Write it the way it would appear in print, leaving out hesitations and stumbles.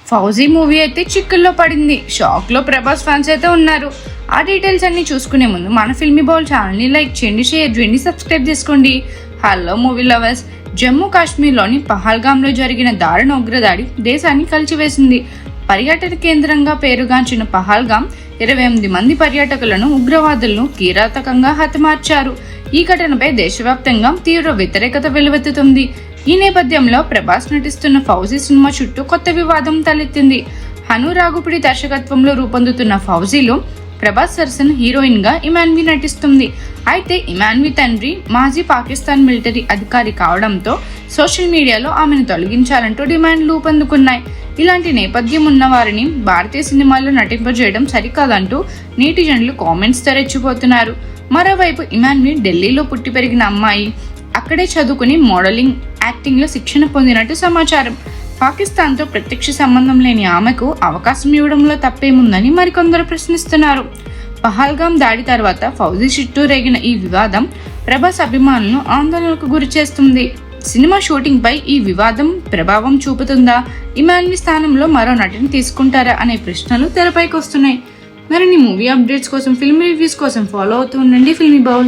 Fauji movie అయితే చిక్కుల్లో పడింది. షాక్ లో ప్రభాస్ ఫ్యాన్స్ అయితే ఉన్నారు. ఆ డీటెయిల్స్ అన్ని చూసుకునే ముందు మన ఫిల్మీ బౌల్ ఛానల్ ని లైక్ చేయండి, షేర్ చేయండి, సబ్స్క్రైబ్ చేసుకోండి. Hello movie lovers. జమ్మూ కాశ్మీర్లోని పహల్గామ్లో జరిగిన దారుణ ఉగ్రదాడి దేశాన్ని కలిచివేసింది. పర్యాటక కేంద్రంగా పేరుగాంచిన పహల్గామ్ 28 మంది పర్యాటకులను ఉగ్రవాదులను కిరాతకంగా హతమార్చారు. ఈ ఘటనపై దేశవ్యాప్తంగా తీవ్ర వ్యతిరేకత వెలువెత్తుతుంది. ఈ నేపథ్యంలో ప్రభాస్ నటిస్తున్న ఫౌజీ సినిమా చుట్టూ కొత్త వివాదం తలెత్తింది. హను రాఘుపుడి దర్శకత్వంలో రూపొందుతున్న ఫౌజీలో ప్రభాస్ సరసన హీరోయిన్ గా ఇమాన్వి నటిస్తుంది. అయితే ఇమాన్వి తండ్రి మాజీ పాకిస్తాన్ మిలిటరీ అధికారి కావడంతో సోషల్ మీడియాలో ఆమెను తొలగించాలంటూ డిమాండ్లు ఊపందుకున్నాయి. ఇలాంటి నేపథ్యం ఉన్న వారిని భారతీయ సినిమాల్లో నటింపజేయడం సరికాదంటూ నెటిజన్లు కామెంట్స్ తెరెచ్చిపోతున్నారు. మరోవైపు ఇమాన్వి ఢిల్లీలో పుట్టి పెరిగిన అమ్మాయి. అక్కడే చదువుకుని మోడలింగ్, యాక్టింగ్ లో శిక్షణ పొందినట్టు సమాచారం. పాకిస్తాన్తో ప్రత్యక్ష సంబంధం లేని ఆమెకు అవకాశం ఇవ్వడంలో తప్పేముందని మరికొందరు ప్రశ్నిస్తున్నారు. పహల్గామ్ దాడి తర్వాత ఫౌజీ చుట్టూ రేగిన ఈ వివాదం ప్రభాస్ అభిమానులను ఆందోళనకు గురి చేస్తుంది. సినిమా షూటింగ్ పై ఈ వివాదం ప్రభావం చూపుతుందా? ఇమాన్వి స్థానంలో మరో నటిని తీసుకుంటారా అనే ప్రశ్నలు తెరపైకి వస్తున్నాయి. మరిన్ని మూవీ అప్డేట్స్ కోసం, ఫిల్మ్ రివ్యూస్ కోసం ఫాలో అవుతూ ఉండండి ఫిల్మీ బౌల్.